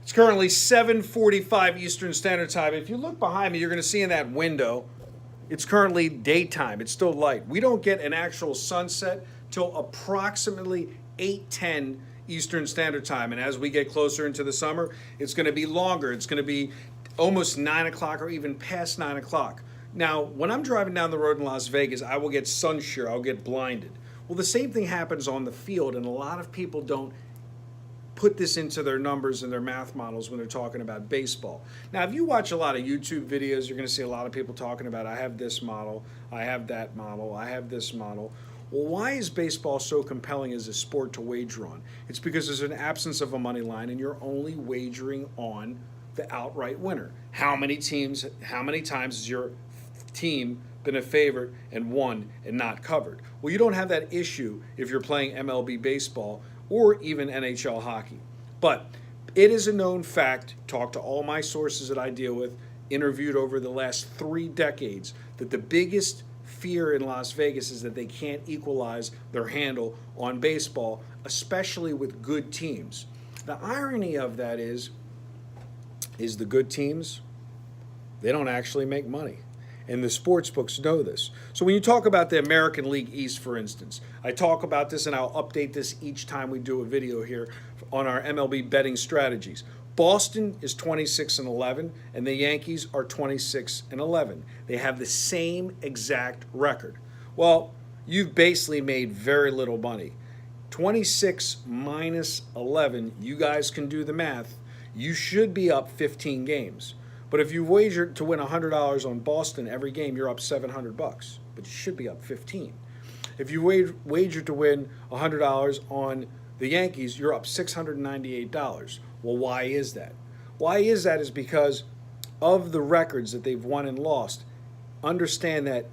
It's currently 7:45 Eastern Standard Time. If you look behind me, you're going to see in that window, it's currently daytime. It's still light. We don't get an actual sunset till approximately 8:10 Eastern Standard Time. And as we get closer into the summer, it's going to be longer. It's going to be almost 9 o'clock or even past 9 o'clock. Now, when I'm driving down the road in Las Vegas, I will get sun shear. I'll get blinded. Well, the same thing happens on the field, and a lot of people don't put this into their numbers and their math models when they're talking about baseball. Now, if you watch a lot of YouTube videos, you're going to see a lot of people talking about, I have this model, I have that model, I have this model. Well, why is baseball so compelling as a sport to wager on? It's because there's an absence of a money line and you're only wagering on the outright winner. How many times has your team been a favorite and won and not covered? Well, you don't have that issue if you're playing MLB baseball or even NHL hockey. But it is a known fact, talk to all my sources that I deal with, interviewed over the last 3 decades, that the biggest fear in Las Vegas is that they can't equalize their handle on baseball, especially with good teams. The irony of that is the good teams, they don't actually make money. And the sports books know this. So when you talk about the American League East, for instance, I talk about this and I'll update this each time we do a video here on our MLB betting strategies. Boston is 26-11 and the Yankees are 26-11. They have the same exact record. Well, you've basically made very little money. 26 minus 11, you guys can do the math. You should be up 15 games. But if you wagered to win $100 on Boston every game, you're up $700, but you should be up 15. If you wagered to win $100 on the Yankees, you're up $698. Well, why is that? Why is that is because of the records that they've won and lost. Understand that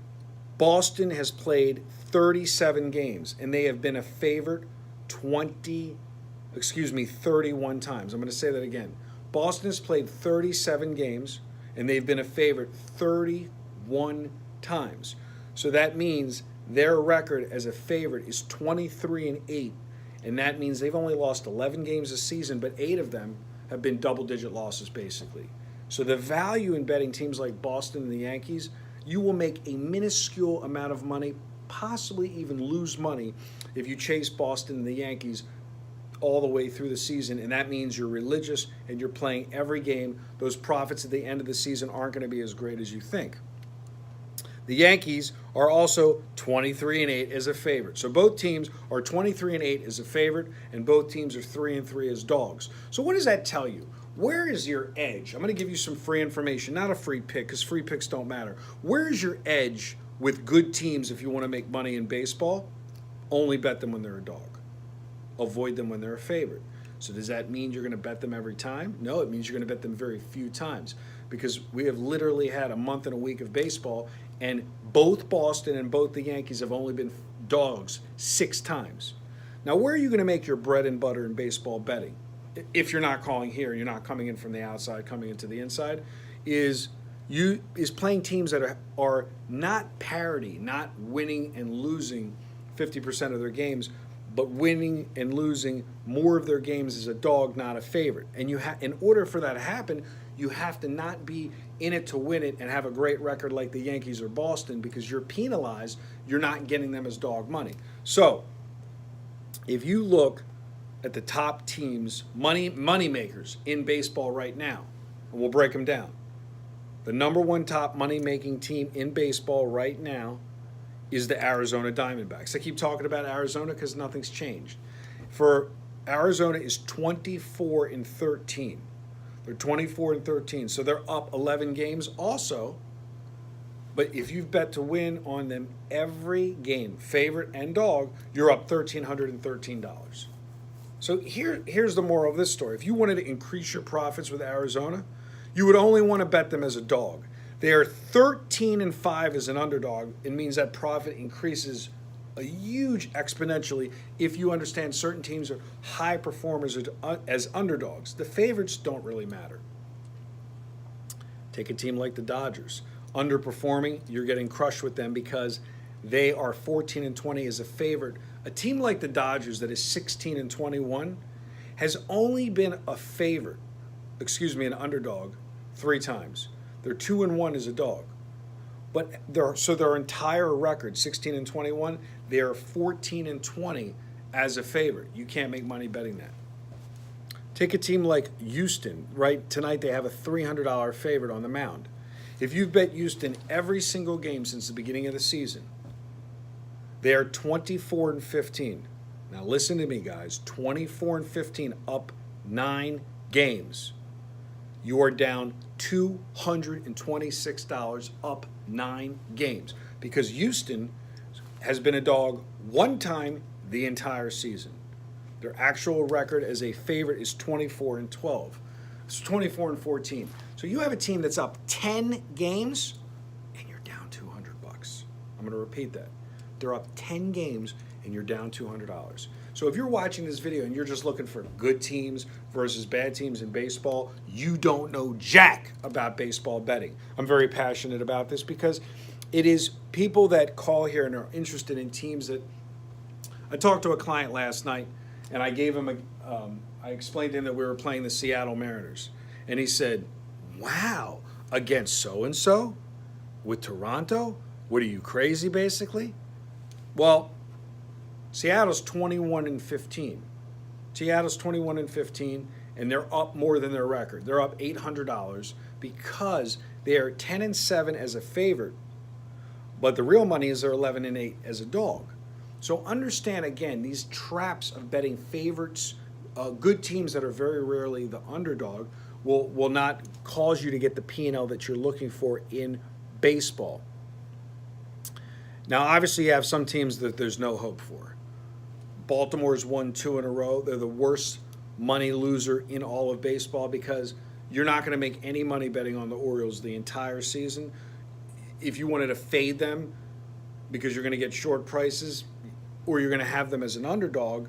Boston has played 37 games, and they have been a favorite 31 times. I'm going to say that again. Boston has played 37 games, and they've been a favorite 31 times. So that means their record as a favorite is 23-8, and that means they've only lost 11 games this season, but 8 of them have been double-digit losses, basically. So the value in betting teams like Boston and the Yankees, you will make a minuscule amount of money, possibly even lose money, if you chase Boston and the Yankees all the way through the season, and that means you're religious and you're playing every game. Those profits at the end of the season aren't going to be as great as you think. The Yankees are also 23-8 as a favorite. So both teams are 23-8 as a favorite, and both teams are 3-3 as dogs. So what does that tell you? Where is your edge? I'm going to give you some free information, not a free pick, because free picks don't matter. Where is your edge with good teams if you want to make money in baseball? Only bet them when they're a dog. Avoid them when they're a favorite. So does that mean you're going to bet them every time? No, it means you're going to bet them very few times, because we have literally had a month and a week of baseball, and both Boston and both the Yankees have only been dogs 6 times. Now, where are you going to make your bread and butter in baseball betting? If you're not calling here, you're not coming in from the outside, coming into the inside, is playing teams that are not parity, not winning and losing 50% of their games, but winning and losing more of their games as a dog, not a favorite. And in order for that to happen, you have to not be in it to win it and have a great record like the Yankees or Boston, because you're penalized. You're not getting them as dog money. So if you look at the top teams, money makers in baseball right now, and we'll break them down. The number 1 top money-making team in baseball right now is the Arizona Diamondbacks. I keep talking about Arizona because nothing's changed. For Arizona is 24-13. They're 24-13, so they're up 11 games also. But if you've bet to win on them every game, favorite and dog, you're up $1,313. So here's the moral of this story. If you wanted to increase your profits with Arizona, you would only want to bet them as a dog. They are 13-5 as an underdog. It means that profit increases a huge exponentially if you understand certain teams are high performers as underdogs. The favorites don't really matter. Take a team like the Dodgers. Underperforming, you're getting crushed with them because they are 14-20 as a favorite. A team like the Dodgers that is 16-21 has only been a favorite an underdog 3 times. They're 2-1 as a dog. But their entire record, 16-21, they are 14-20 as a favorite. You can't make money betting that. Take a team like Houston, right? Tonight they have a $300 favorite on the mound. If you've bet Houston every single game since the beginning of the season, they are 24-15. Now listen to me, guys. 24-15, up 9 games. You are down $226, up 9 games, because Houston has been a dog 1 time the entire season. Their actual record as a favorite is 24-12. It's 24-14. So you have a team that's up 10 games and you're down $200. I'm going to repeat that. They're up 10 games and you're down $200. So if you're watching this video and you're just looking for good teams versus bad teams in baseball, you don't know jack about baseball betting. I'm very passionate about this because it is people that call here and are interested in teams that... I talked to a client last night and I gave him I explained to him that we were playing the Seattle Mariners. And he said, wow, against so-and-so with Toronto? What are you, crazy, basically? Well, Seattle's 21-15. Seattle's 21-15, and they're up more than their record. They're up $800 because they are 10-7 as a favorite, but the real money is they're 11-8 as a dog. So understand, again, these traps of betting favorites, good teams that are very rarely the underdog, will not cause you to get the P&L that you're looking for in baseball. Now, obviously, you have some teams that there's no hope for. Baltimore's won 2 in a row. They're the worst money loser in all of baseball because you're not going to make any money betting on the Orioles the entire season. If you wanted to fade them because you're going to get short prices or you're going to have them as an underdog,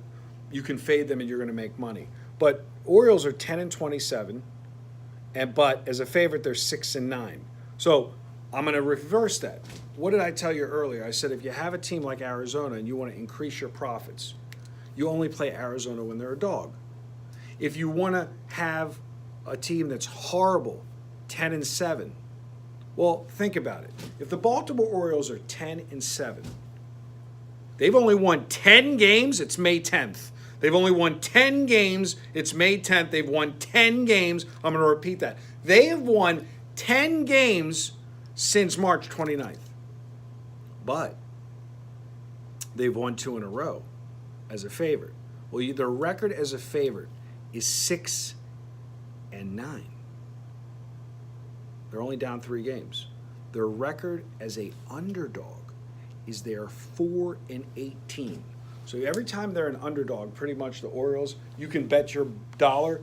you can fade them and you're going to make money. But Orioles are 10-27, but as a favorite, they're 6-9. So I'm going to reverse that. What did I tell you earlier? I said if you have a team like Arizona and you want to increase your profits, you only play Arizona when they're a dog. If you want to have a team that's horrible, 10-7, well, think about it. If the Baltimore Orioles are 10-7, they've only won 10 games, it's May 10th. They've only won 10 games, it's May 10th. They've won 10 games. I'm going to repeat that. They have won 10 games since March 29th. But they've won 2 in a row as a favorite. Well, their record as a favorite is 6-9. They're only down 3 games. Their record as a underdog is they're 4-18. So every time they're an underdog, pretty much the Orioles, you can bet your dollar,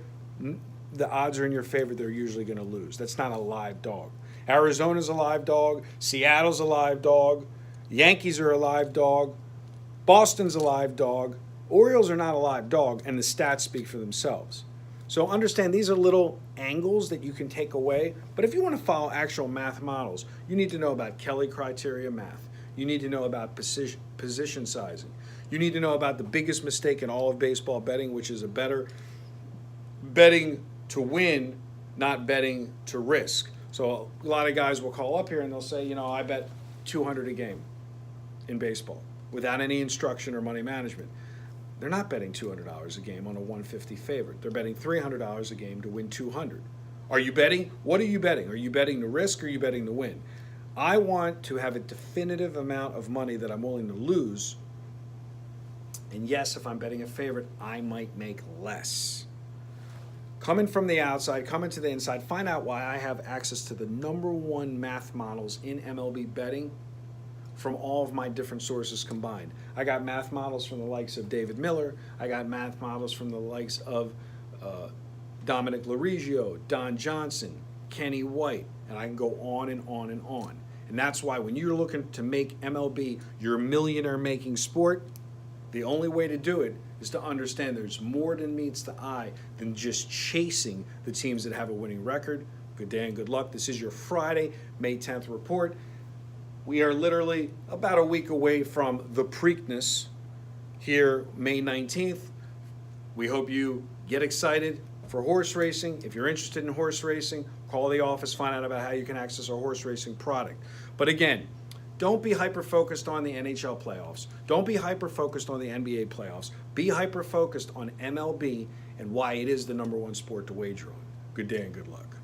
the odds are in your favor, they're usually going to lose. That's not a live dog. Arizona's a live dog. Seattle's a live dog. Yankees are a live dog. Boston's a live dog. Orioles are not a live dog, and the stats speak for themselves. So understand these are little angles that you can take away. But if you want to follow actual math models, you need to know about Kelly criteria math. You need to know about position sizing. You need to know about the biggest mistake in all of baseball betting, which is betting to win, not betting to risk. So a lot of guys will call up here and they'll say, I bet $200 a game in baseball without any instruction or money management. They're not betting $200 a game on a 150 favorite. They're betting $300 a game to win $200. Are you betting? What are you betting? Are you betting the risk or are you betting the win? I want to have a definitive amount of money that I'm willing to lose. And yes, if I'm betting a favorite, I might make less. Come in from the outside, come into the inside, find out why I have access to the #1 math models in MLB betting from all of my different sources combined. I got math models from the likes of David Miller. I got math models from the likes of Dominic Larigio, Don Johnson, Kenny White, and I can go on and on and on. And that's why when you're looking to make MLB your millionaire-making sport, the only way to do it is to understand there's more than meets the eye than just chasing the teams that have a winning record. Good day and good luck. This is your Friday, May 10th report. We are literally about a week away from the Preakness here, May 19th. We hope you get excited, for horse racing. If you're interested in horse racing, call the office, find out about how you can access our horse racing product. But again, don't be hyper-focused on the NHL playoffs. Don't be hyper-focused on the NBA playoffs. Be hyper-focused on MLB and why it is the #1 sport to wager on. Good day and good luck.